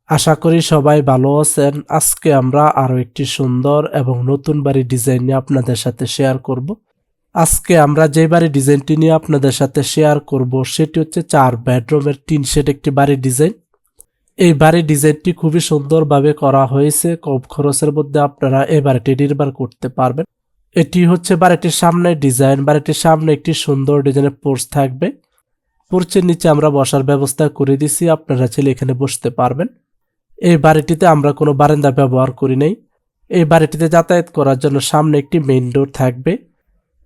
আশা করি সবাই ভালো আছেন। আজকে আমরা আরো একটি সুন্দর এবং নতুন বাড়ির ডিজাইন নিয়ে আপনাদের সাথে শেয়ার করব। আজকে আমরা যে বাড়ির ডিজাইনটি নিয়ে আপনাদের সাথে শেয়ার করব সেটি হচ্ছে 4 বেডরুমের টিন শেড একটি বাড়ির ডিজাইন। এই বাড়ির ডিজাইনটি খুবই সুন্দরভাবে করা হয়েছে। কম খরচের মধ্যে আপনারা এই বাড়িটি নির্মাণ করতে পারবেন। এটি হচ্ছে বাড়িটির সামনের ডিজাইন। বাড়িটির সামনে একটি সুন্দর ডিজাইনের পোর্চ থাকবে। পোর্চের নিচে আমরা বসার ব্যবস্থা করে দিছি, আপনারা চাইলে এখানে বসতে পারবেন। এই বাড়িটিতে আমরা কোনো বারান্দা ব্যবহার করি নাই। এই বাড়িটিতে যাতায়াত করার জন্য সামনে একটি মেইন ডোর থাকবে।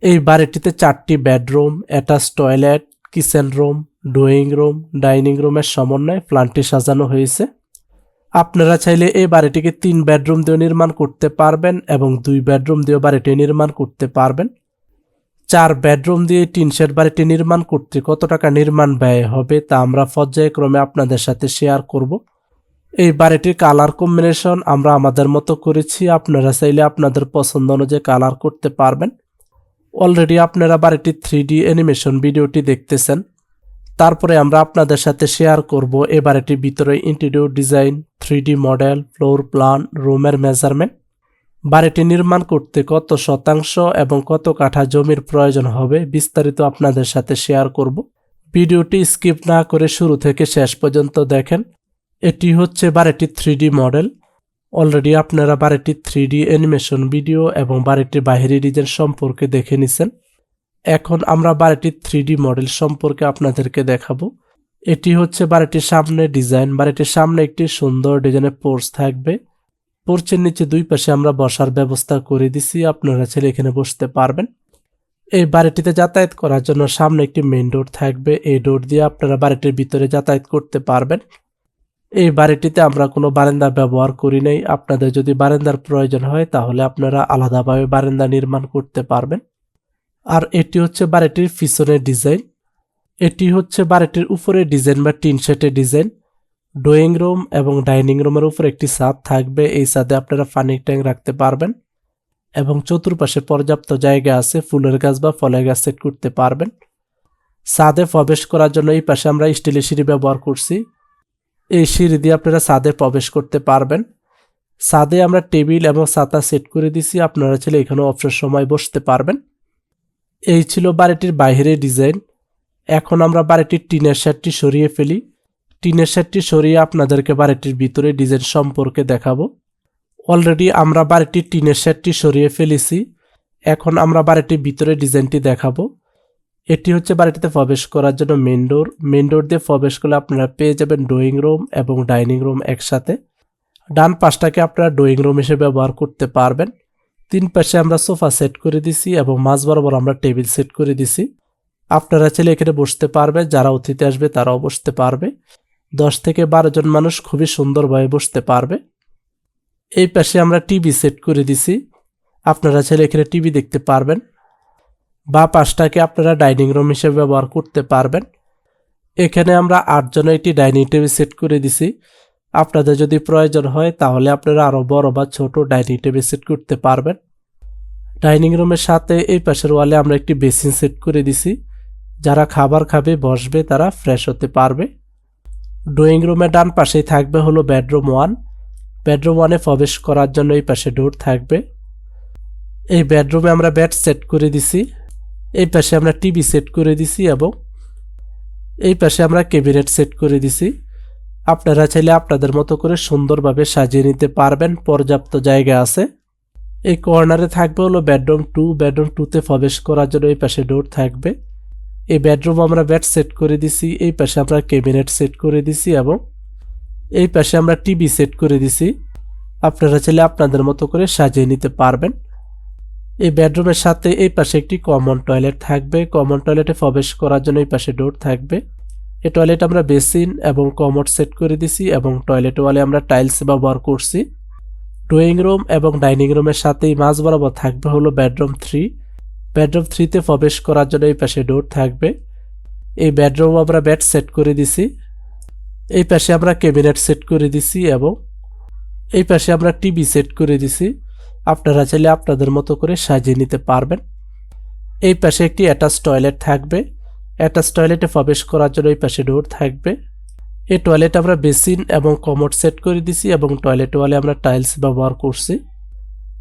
এই বাড়িটিতে 4টি bedroom, attach toilet, kitchen room, drawing room, dining রুমের সমন্বয়ে প্ল্যানটি সাজানো হয়েছে। আপনারা চাইলে এই বাড়িটিকে 3 বেডরুম দিয়ে নির্মাণ করতে পারবেন এবং 2 বেডরুম দিয়ে বাড়িটি নির্মাণ করতে পারবেন। 4 বেডরুম দিয়ে টিন শেড বাড়িটি নির্মাণ করতে কত টাকা নির্মাণ ব্যয় হবে তা আমরা পর্যায়ক্রমে আপনাদের সাথে শেয়ার করব। এই বাড়িটির কালার কম্বিনেশন আমরা আমাদের মতো করেছি। আপনারা চাইলে আপনাদের পছন্দ অনুযায়ী কালার করতে পারবেন। অলরেডি আপনারা বাড়িটির 3D অ্যানিমেশন ভিডিওটি দেখতেছেন। তারপরে আমরা আপনাদের সাথে শেয়ার করব এই বাড়িটির ভিতরে interior design, 3D model, floor plan, রুমের মেজারমেন্ট, বাড়িটি নির্মাণ করতে কত শতাংশ এবং কত কাঠা জমির প্রয়োজন হবে বিস্তারিত আপনাদের সাথে শেয়ার করব। ভিডিওটি স্কিপ না করে শুরু থেকে শেষ পর্যন্ত দেখেন। এটি হচ্ছে বাড়িটির 3D মডেল। অলরেডি আপনারা বাড়িটির 3D অ্যানিমেশন ভিডিও এবং বাড়িটির বাহিরি ডিজাইন সম্পর্কে দেখে নিছেন। এখন আমরা বাড়িটির 3D মডেল সম্পর্কে আপনাদেরকে দেখাবো। এটি হচ্ছে বাড়িটির সামনে ডিজাইন। বাড়িটির সামনে একটি সুন্দর ডিজাইনের পোর্চ থাকবে। পোর্চের নিচে 2 পাশে আমরা বসার ব্যবস্থা করে দিছি, আপনারা চাইলে এখানে বসতে পারবেন। এই বাড়িটিতে যাতায়াত করার জন্য সামনে একটি মেইন ডোর থাকবে। এই ডোর দিয়ে আপনারা বাড়িটির ভিতরে যাতায়াত করতে পারবেন। এই বাড়িটিতে আমরা কোনো বারান্দা ব্যবহার করি নাই। আপনাদের যদি বারান্দার প্রয়োজন হয় তাহলে আপনারা আলাদাভাবে বারান্দা নির্মাণ করতে পারবেন। আর এটি হচ্ছে বাড়িটির পিছনের ডিজাইন। এটি হচ্ছে বাড়িটির উপরের ডিজাইন বা টিন শেডের ডিজাইন। ড্রয়িং রুম এবং ডাইনিং রুমের উপর একটি ছাদ থাকবে। এই ছাদে আপনারা পানির ট্যাঙ্ক রাখতে পারবেন এবং চতুর্পাশে পর্যাপ্ত জায়গা আছে, ফুলের গাছ বা ফলের গাছ সেট করতে পারবেন। ছাদে প্রবেশ করার জন্য এই পাশে আমরা স্টিলের সিঁড়ি ব্যবহার করছি। এই সিঁড়ি দিয়ে আপনারা ছাদে প্রবেশ করতে পারবেন। ছাদে আমরা টেবিল এবং ছাতা সেট করে দিছি, আপনারা চাইলে এখানে অবসর সময় বসতে পারবেন। এই ছিল বাড়িটির বাইরের ডিজাইন। এখন আমরা বাড়িটির টিনের শেডটি সরিয়ে ফেলি। টিনের শেডটি সরিয়ে আপনাদেরকে বাড়িটির ভিতরে ডিজাইন সম্পর্কে দেখাবো। অলরেডি আমরা বাড়িটির টিনের শেডটি সরিয়ে ফেলেছি। এখন আমরা বাড়িটির ভিতরে ডিজাইনটি দেখাবো। এটি হচ্ছে বাড়িটিতে প্রবেশ করার জন্য মেইন ডোর। মেইন ডোর দিয়ে প্রবেশ করলে আপনারা পেয়ে যাবেন ড্রয়িং রুম এবং ডাইনিং রুম একসাথে। ডান পাশটাকে আপনারা ড্রয়িং রুম হিসেবে ব্যবহার করতে পারবেন। 3 পাশে আমরা সোফা সেট করে দিছি এবং মাঝ বরাবর আমরা টেবিল সেট করে দিছি। আপনারা চাইলে এখানে বসতে পারবেন। যারা অতিথি আসবে তারাও বসতে পারবে। 10 থেকে 12 জন মানুষ খুবই সুন্দরভাবে বসতে পারবে। এই পাশে আমরা টিভি সেট করে দিছি। আপনারা চাইলে এখানে টিভি দেখতে পারবেন। বা পাশটাকে আপনারা ডাইনিং রুম হিসেবে ব্যবহার করতে পারবেন। এখানে আমরা 8 জনের একটি ডাইনিং টেবিল সেট করে দিছি। আপনাদের যদি প্রয়োজন হয় তাহলে আপনারা আরও বড় বা ছোট ডাইনিং টেবিল সেট করতে পারবেন। ডাইনিং রুমের সাথে এই পাশের ওয়ালে আমরা একটি বেসিন সেট করে দিছি। যারা খাবার খাবে বসবে তারা ফ্রেশ হতে পারবে। ড্রয়িং রুমের ডান পাশেই থাকবে হলো বেডরুম 1। বেডরুম 1-এ প্রবেশ করার জন্য এই পাশে ডোর থাকবে। এই বেডরুমে আমরা বেড সেট করে দিছি। এই পাশে আমরা টিভি সেট করে দিছি এবং এই পাশে আমরা ক্যাবিনেট সেট করে দিছি। আপনারা চাইলে আপনাদের মতো করে সুন্দরভাবে সাজিয়ে নিতে পারবেন, পর্যাপ্ত জায়গা আছে। এই কর্নারে থাকবে হলো বেডরুম 2। বেডরুম 2-তে প্রবেশ করার জন্য এই পাশে ডোর থাকবে। এই বেডরুম আমরা বেড সেট করে দিছি। এই পাশে আমরা ক্যাবিনেট সেট করে দিছি এবং এই পাশে আমরা টিভি সেট করে দিছি। আপনারা চাইলে আপনাদের মতো করে সাজিয়ে নিতে পারবেন। এই বেডরুমের সাথে এই পাশে একটি কমন টয়লেট থাকবে। কমন টয়লেটে প্রবেশ করার জন্য এই পাশে ডোর থাকবে। এই টয়লেট আমরা বেসিন এবং কমোড সেট করে দিছি এবং টয়লেট ওয়ালে আমরা টাইলস ব্যবহার করছি। ড্রয়িং রুম এবং ডাইনিং রুমের সাথেই মাঝ বরাবর থাকবে হলো বেডরুম 3। বেডরুম 3-তে প্রবেশ করার জন্য এই পাশে ডোর থাকবে। এই বেডরুম আমরা বেড সেট করে দিছি। এই পাশে আমরা ক্যাবিনেট সেট করে দিছি এবং এই পাশে আমরা টিভি সেট করে দিছি। আপনারা চাইলে আপনাদের মতো করে সাজিয়ে নিতে পারবেন। এই পাশে একটি অ্যাটাচ টয়লেট থাকবে। অ্যাটাচ টয়লেটে প্রবেশ করার জন্য এই পাশে ডোর থাকবে। এই টয়লেট আমরা বেসিন এবং কমোড সেট করে দিছি এবং টয়লেট ওয়ালে আমরা টাইলস ব্যবহার করছি।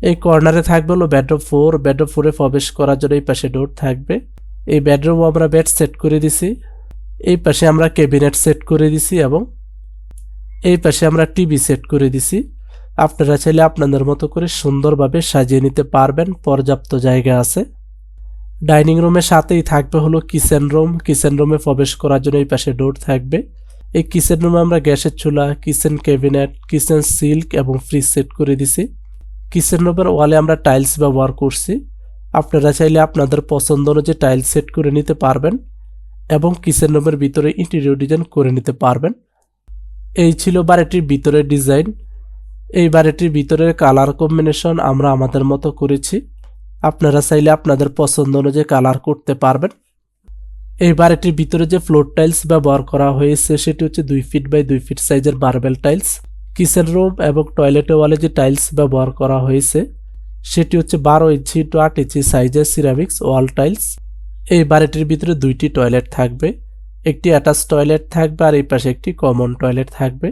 এই কর্নারে থাকবে হলো বেডরুম 4। বেডরুম 4-এ প্রবেশ করার জন্য এই পাশে ডোর থাকবে। এই বেডরুমও আমরা বেড সেট করে দিছি। এই পাশে আমরা ক্যাবিনেট সেট করে দিছি এবং এই পাশে আমরা টিভি সেট করে দিছি। আপনারা চাইলে আপনাদের মতো করে সুন্দরভাবে সাজিয়ে নিতে পারবেন, পর্যাপ্ত জায়গা আছে। ডাইনিং রুমের সাথেই থাকবে হলো কিচেন রুম। কিচেন রুমে প্রবেশ করার জন্য এই পাশে ডোর থাকবে। এই কিচেন রুমে আমরা গ্যাসের চুলা, কিচেন ক্যাবিনেট, কিচেন সিল্ক এবং ফ্রিজ সেট করে দিছি। কিচেন রুমের ওয়ালে আমরা টাইলস ব্যবহার করছি। আপনারা চাইলে আপনাদের পছন্দ অনুযায়ী টাইলস সেট করে নিতে পারবেন এবং কিচেন রুমের ভিতরে ইন্টেরিয়র ডিজাইন করে নিতে পারবেন। এই ছিল বাড়িটির ভিতরের ডিজাইন। এই বাড়িটির ভিতরের কালার কম্বিনেশন আমরা আমাদের মতো করেছি। আপনারা চাইলে আপনাদের পছন্দ অনুযায়ী কালার করতে পারবেন। এই বাড়িটির ভিতরে যে ফ্লোর টাইলস ব্যবহার করা হয়েছে সেটি হচ্ছে 2 ফিট বাই 2 ফিট সাইজের মার্বেল টাইলস। কিচেন রুম এবং টয়লেট ওয়ালে যে টাইলস ব্যবহার করা হয়েছে সেটি হচ্ছে 12 ইঞ্চি টু 8 ইঞ্চি সাইজের সিরামিক্স ওয়াল টাইলস। এই বাড়িটির ভিতরে 2টি টয়লেট থাকবে, একটি অ্যাটাচ টয়লেট থাকবে আর এই পাশে একটি কমন টয়লেট থাকবে।